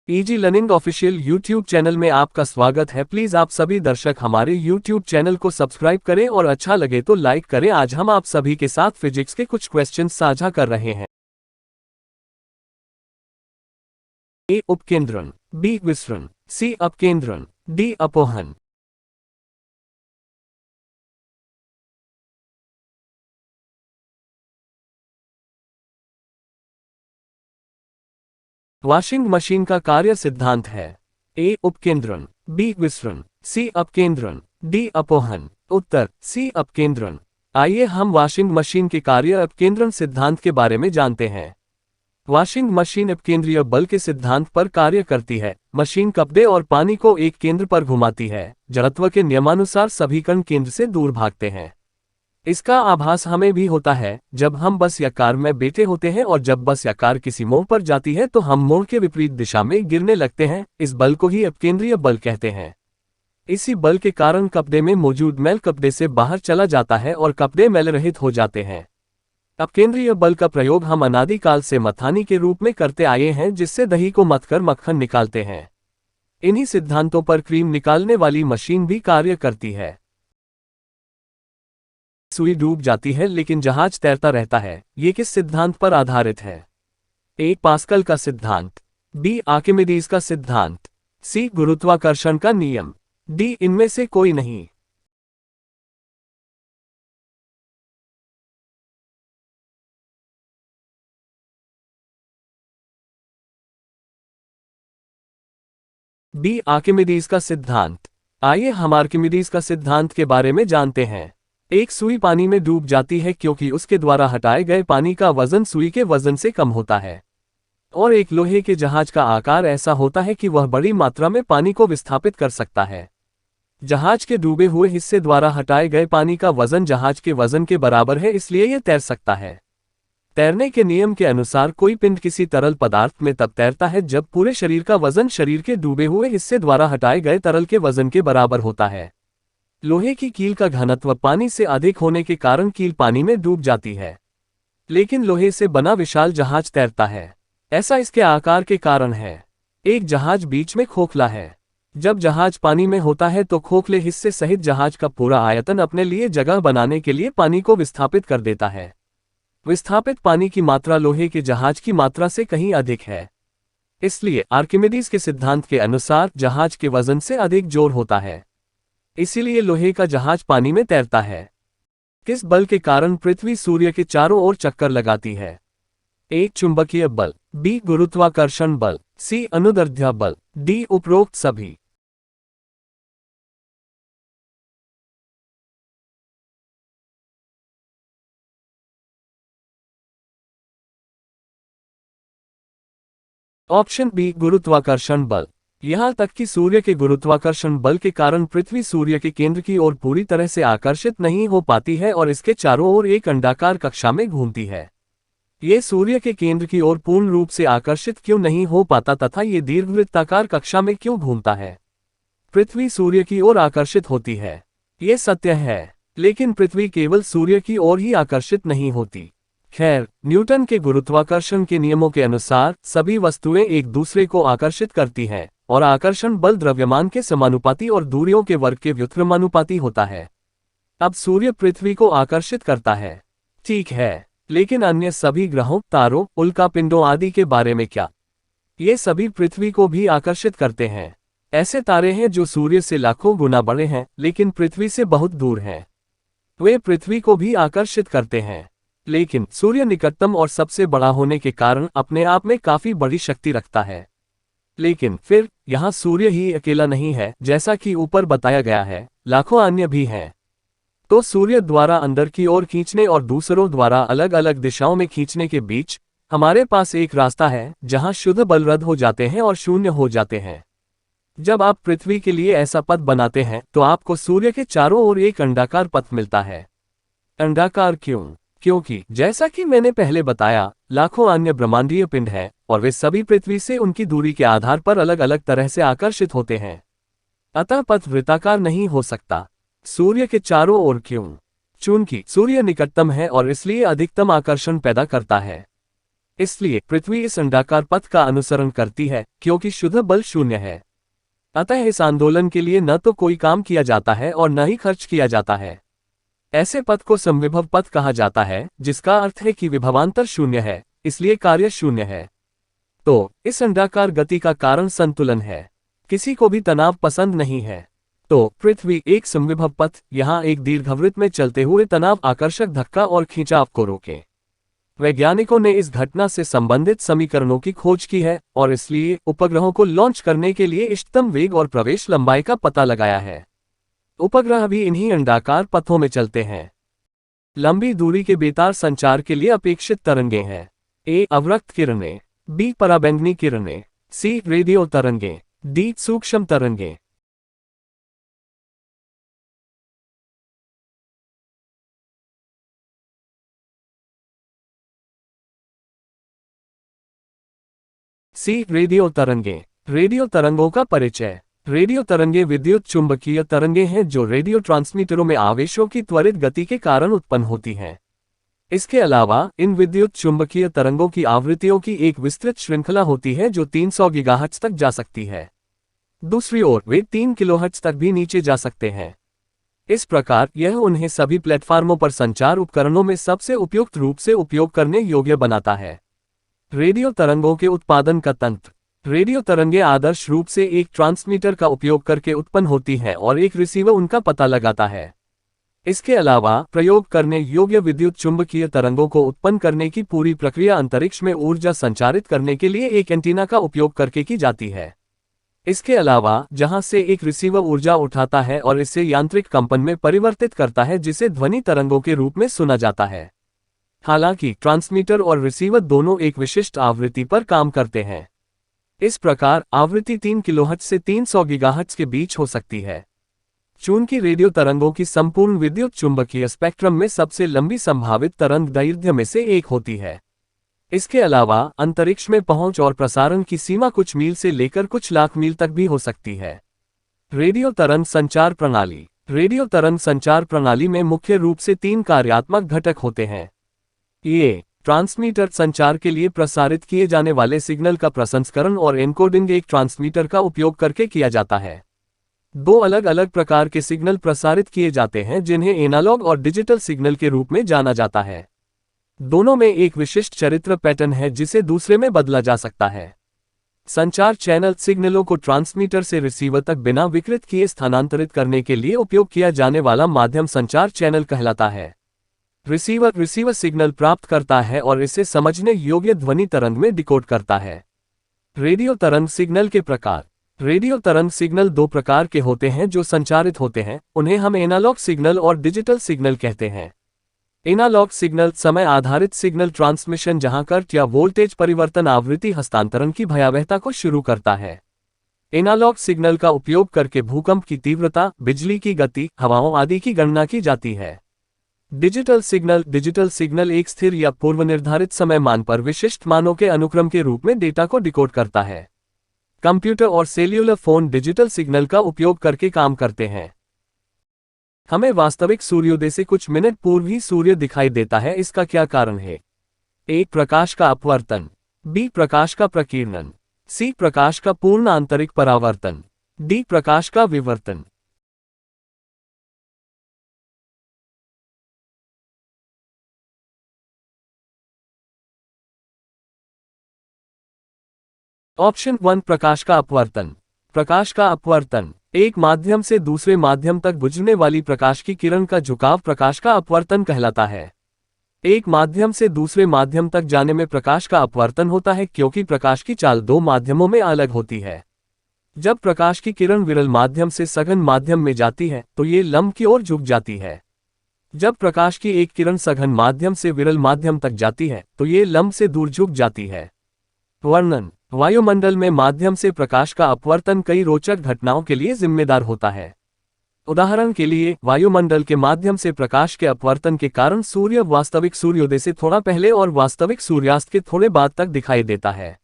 Easy learning official YouTube channel में आपका स्वागत है। प्लीज आप सभी दर्शक हमारे यूट्यूब चैनल को सब्सक्राइब करें और अच्छा लगे तो लाइक करें। आज हम आप सभी के साथ फिजिक्स के कुछ क्वेश्चन साझा कर रहे हैं। ए उपकेंद्रण, बी विसरण, सी अपकेंद्रण, डी अपोहन। वॉशिंग मशीन का कार्य सिद्धांत है। ए उपकेंद्रण, बी विसरण, सी अपकेंद्रण, डी अपोहन। उत्तर सी अपकेंद्रण। आइए हम वॉशिंग मशीन के कार्य अपकेंद्रण सिद्धांत के बारे में जानते हैं। वॉशिंग मशीन अपकेंद्रीय बल के सिद्धांत पर कार्य करती है। मशीन कपड़े और पानी को एक केंद्र पर घुमाती है। जड़त्व के नियमानुसार सभी कण केंद्र से दूर भागते हैं। इसका आभास हमें भी होता है जब हम बस या कार में बैठे होते हैं और जब बस या कार किसी मोड़ पर जाती है तो हम मोड़ के विपरीत दिशा में गिरने लगते हैं। इस बल को ही अपकेंद्रीय बल कहते हैं। इसी बल के कारण कपड़े में मौजूद मैल कपड़े से बाहर चला जाता है और कपड़े मैल रहित हो जाते हैं। अपकेंद्रीय बल का प्रयोग हम अनादिकाल से मथानी के रूप में करते आए हैं, जिससे दही को मथकर मक्खन निकालते हैं। इन्हीं सिद्धांतों पर क्रीम निकालने वाली मशीन भी कार्य करती है। सुई डूब जाती है लेकिन जहाज तैरता रहता है। ये किस सिद्धांत पर आधारित है? ए पास्कल का सिद्धांत, बी आर्किमिडीज का सिद्धांत, सी गुरुत्वाकर्षण का नियम, डी इनमें से कोई नहीं। बी आर्किमिडीज का सिद्धांत। आइए हम आर्किमिडीज का सिद्धांत के बारे में जानते हैं। एक सुई पानी में डूब जाती है क्योंकि उसके द्वारा हटाए गए पानी का वजन सुई के वजन से कम होता है। और एक लोहे के जहाज का आकार ऐसा होता है कि वह बड़ी मात्रा में पानी को विस्थापित कर सकता है। जहाज के डूबे हुए हिस्से द्वारा हटाए गए पानी का वजन जहाज के वजन के बराबर है, इसलिए यह तैर सकता है। तैरने के नियम के अनुसार कोई पिंड किसी तरल पदार्थ में तब तैरता है जब पूरे शरीर का वजन शरीर के डूबे हुए हिस्से द्वारा हटाए गए तरल के वजन के बराबर होता है। लोहे की कील का घनत्व पानी से अधिक होने के कारण कील पानी में डूब जाती है, लेकिन लोहे से बना विशाल जहाज तैरता है। ऐसा इसके आकार के कारण है। एक जहाज बीच में खोखला है। जब जहाज पानी में होता है तो खोखले हिस्से सहित जहाज का पूरा आयतन अपने लिए जगह बनाने के लिए पानी को विस्थापित कर देता है। विस्थापित पानी की मात्रा लोहे के जहाज की मात्रा से कहीं अधिक है। इसलिए आर्किमिडीज के सिद्धांत के अनुसार जहाज के वजन से अधिक जोर होता है। इसीलिए लोहे का जहाज पानी में तैरता है। किस बल के कारण पृथ्वी सूर्य के चारों ओर चक्कर लगाती है? ए चुंबकीय बल, बी गुरुत्वाकर्षण बल, सी अनुदैर्ध्य बल, डी उपरोक्त सभी। ऑप्शन बी गुरुत्वाकर्षण बल। यहां तक कि सूर्य के गुरुत्वाकर्षण बल के कारण पृथ्वी सूर्य के केंद्र की ओर पूरी तरह से आकर्षित नहीं हो पाती है और इसके चारों ओर एक अंडाकार कक्षा में घूमती है। ये सूर्य के केंद्र की ओर पूर्ण रूप से आकर्षित क्यों नहीं हो पाता तथा ये दीर्घवृत्ताकार कक्षा में क्यों घूमता है? पृथ्वी सूर्य की ओर आकर्षित होती है, ये सत्य है, लेकिन पृथ्वी केवल सूर्य की ओर ही आकर्षित नहीं होती। खैर, न्यूटन के गुरुत्वाकर्षण के नियमों के अनुसार सभी वस्तुएं एक दूसरे को आकर्षित करती हैं और आकर्षण बल द्रव्यमान के समानुपाती और दूरियों के वर्ग के व्युत्क्रमानुपाती होता है। अब सूर्य पृथ्वी को आकर्षित करता है, ठीक है, लेकिन अन्य सभी ग्रहों, तारों, उल्कापिंडों आदि के बारे में क्या? ये सभी पृथ्वी को भी आकर्षित करते हैं। ऐसे तारे हैं जो सूर्य से लाखों गुना बड़े हैं लेकिन पृथ्वी से बहुत दूर हैं। वे पृथ्वी को भी आकर्षित करते हैं, लेकिन सूर्य निकटतम और सबसे बड़ा होने के कारण अपने आप में काफी बड़ी शक्ति रखता है। लेकिन फिर यहाँ सूर्य ही अकेला नहीं है, जैसा कि ऊपर बताया गया है, लाखों अन्य भी हैं। तो सूर्य द्वारा अंदर की ओर खींचने और दूसरों द्वारा अलग अलग दिशाओं में खींचने के बीच हमारे पास एक रास्ता है जहां शुद्ध बल रद्द हो जाते हैं और शून्य हो जाते हैं। जब आप पृथ्वी के लिए ऐसा पथ बनाते हैं तो आपको सूर्य के चारों ओर एक अंडाकार पथ मिलता है। अंडाकार क्यों? क्योंकि जैसा कि मैंने पहले बताया, लाखों अन्य ब्रह्मांडीय पिंड हैं और वे सभी पृथ्वी से उनकी दूरी के आधार पर अलग अलग तरह से आकर्षित होते हैं। अतः पथ वृत्ताकार नहीं हो सकता। सूर्य के चारों ओर क्यों? चूंकि सूर्य निकटतम है और इसलिए अधिकतम आकर्षण पैदा करता है। इसलिए पृथ्वी इस अंडाकार पथ का अनुसरण करती है क्योंकि शुद्ध बल शून्य है। अतः इस आंदोलन के लिए न तो कोई काम किया जाता है और न ही खर्च किया जाता है। ऐसे पथ को समविभव पथ कहा जाता है, जिसका अर्थ है कि विभवांतर शून्य है, इसलिए कार्य शून्य है। तो इस अंडाकार गति का कारण संतुलन है। किसी को भी तनाव पसंद नहीं है। तो पृथ्वी एक समविभव पथ यहाँ एक दीर्घवृत्त में चलते हुए तनाव, आकर्षक धक्का और खिंचाव को रोके। वैज्ञानिकों ने इस घटना से संबंधित समीकरणों की खोज की है और इसलिए उपग्रहों को लॉन्च करने के लिए इष्टतम वेग और प्रवेश लंबाई का पता लगाया है। उपग्रह भी इन्हीं अंडाकार पथों में चलते हैं। लंबी दूरी के बेतार संचार के लिए अपेक्षित तरंगें हैं। ए अवरक्त किरणें, बी पराबैंगनी किरणें, सी रेडियो तरंगें, डी सूक्ष्म तरंगें। सी रेडियो तरंगें। रेडियो तरंगों का परिचय। रेडियो तरंगें विद्युत चुंबकीय तरंगें हैं जो रेडियो ट्रांसमीटरों में आवेशों की त्वरित गति के कारण उत्पन्न होती हैं। इसके अलावा इन विद्युत चुंबकीय तरंगों की आवृत्तियों की एक विस्तृत श्रृंखला होती है जो 300 गीगाहर्ट्ज तक जा सकती है। दूसरी ओर वे 3 किलोहर्ट्ज तक भी नीचे जा सकते हैं। इस प्रकार यह उन्हें सभी प्लेटफार्मों पर संचार उपकरणों में सबसे उपयुक्त रूप से उपयोग करने योग्य बनाता है। रेडियो तरंगों के उत्पादन का तंत्र। रेडियो तरंगें आदर्श रूप से एक ट्रांसमीटर का उपयोग करके उत्पन्न होती हैं और एक रिसीवर उनका पता लगाता है। इसके अलावा प्रयोग करने योग्य विद्युत चुंबकीय तरंगों को उत्पन्न करने की पूरी प्रक्रिया अंतरिक्ष में ऊर्जा संचारित करने के लिए एक एंटीना का उपयोग करके की जाती है। इसके अलावा जहां से एक रिसीवर ऊर्जा उठाता है और इसे यांत्रिक कंपन में परिवर्तित करता है जिसे ध्वनि तरंगों के रूप में सुना जाता है। हालांकि ट्रांसमीटर और रिसीवर दोनों एक विशिष्ट आवृत्ति पर काम करते हैं। इस प्रकार आवृत्ति 3 किलोहर्ट्ज से 300 गीगाहर्ट्ज के बीच हो सकती है। चूंकि रेडियो तरंगों की संपूर्ण विद्युत चुंबकीय स्पेक्ट्रम में सबसे लंबी संभावित तरंग दैर्घ्य में से एक होती है। इसके अलावा अंतरिक्ष में पहुंच और प्रसारण की सीमा कुछ मील से लेकर कुछ लाख मील तक भी हो सकती है। रेडियो तरंग संचार प्रणाली। रेडियो तरंग संचार प्रणाली में मुख्य रूप से 3 कार्यात्मक घटक होते हैं। ये ट्रांसमीटर संचार के लिए प्रसारित किए जाने वाले सिग्नल का प्रसंस्करण और एन्कोडिंग एक ट्रांसमीटर का उपयोग करके किया जाता है। 2 अलग अलग प्रकार के सिग्नल प्रसारित किए जाते हैं जिन्हें एनालॉग और डिजिटल सिग्नल के रूप में जाना जाता है। दोनों में एक विशिष्ट चरित्र पैटर्न है जिसे दूसरे में बदला जा सकता है। संचार चैनल सिग्नलों को ट्रांसमीटर से रिसीवर तक बिना विकृत किए स्थानांतरित करने के लिए उपयोग किया जाने वाला माध्यम संचार चैनल कहलाता है। रिसीवर सिग्नल प्राप्त करता है और इसे समझने योग्य ध्वनि तरंग में डिकोड करता है। रेडियो तरंग सिग्नल के प्रकार। रेडियो तरंग सिग्नल 2 प्रकार के होते हैं जो संचारित होते हैं, उन्हें हम एनालॉग सिग्नल और डिजिटल सिग्नल कहते हैं। एनालॉग सिग्नल समय आधारित सिग्नल ट्रांसमिशन जहां करंट या वोल्टेज परिवर्तन आवृत्ति हस्तांतरण की भयावहता को शुरू करता है। एनालॉग सिग्नल का उपयोग करके भूकंप की तीव्रता, बिजली की गति, हवाओं आदि की गणना की जाती है। डिजिटल सिग्नल एक स्थिर या पूर्वनिर्धारित समय मान पर विशिष्ट मानों के अनुक्रम के रूप में डेटा को डिकोड करता है। कंप्यूटर और सेल्यूलर फोन डिजिटल सिग्नल का उपयोग करके काम करते हैं। हमें वास्तविक सूर्योदय से कुछ मिनट पूर्व ही सूर्य दिखाई देता है, इसका क्या कारण है? ए प्रकाश का अपवर्तन, बी प्रकाश का प्रकीर्णन, सी प्रकाश का पूर्ण आंतरिक परावर्तन, डी प्रकाश का विवर्तन। ऑप्शन 1 प्रकाश का अपवर्तन। प्रकाश का अपवर्तन एक माध्यम से दूसरे माध्यम तक गुजरने वाली प्रकाश की किरण का झुकाव प्रकाश का अपवर्तन कहलाता है। एक माध्यम से दूसरे माध्यम तक जाने में प्रकाश का अपवर्तन होता है क्योंकि प्रकाश की चाल 2 माध्यमों में अलग होती है। जब प्रकाश की किरण विरल माध्यम से सघन माध्यम में जाती है तो ये लंब की ओर झुक जाती है। जब प्रकाश की एक किरण सघन माध्यम से विरल माध्यम तक जाती है तो ये लंब से दूर झुक जाती है। वर्णन। वायुमंडल में माध्यम से प्रकाश का अपवर्तन कई रोचक घटनाओं के लिए जिम्मेदार होता है। उदाहरण के लिए वायुमंडल के माध्यम से प्रकाश के अपवर्तन के कारण सूर्य वास्तविक सूर्योदय से थोड़ा पहले और वास्तविक सूर्यास्त के थोड़े बाद तक दिखाई देता है।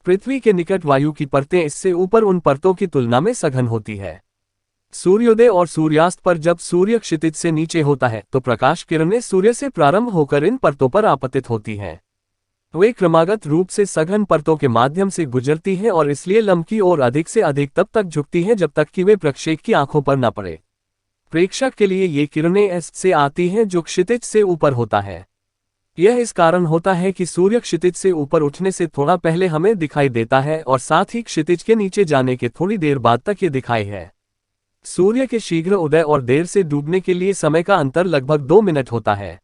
पृथ्वी के निकट वायु की परतें इससे ऊपर उन परतों की तुलना में सघन होती है। सूर्योदय और सूर्यास्त पर जब सूर्य क्षितिज से नीचे होता है तो प्रकाश किरणें सूर्य से प्रारंभ होकर इन परतों पर आपतित होती हैं। वे क्रमागत रूप से सघन परतों के माध्यम से गुजरती हैं और इसलिए लंबकी और अधिक से अधिक तब तक झुकती हैं जब तक कि वे प्रक्षेपक की आंखों पर न पड़े। प्रेक्षक के लिए ये किरणें एस से आती हैं जो क्षितिज से ऊपर होता है। यह इस कारण होता है कि सूर्य क्षितिज से ऊपर उठने से थोड़ा पहले हमें दिखाई देता है और साथ ही क्षितिज के नीचे जाने के थोड़ी देर बाद तक ये दिखाई है। सूर्य के शीघ्र उदय और देर से डूबने के लिए समय का अंतर लगभग 2 मिनट होता है।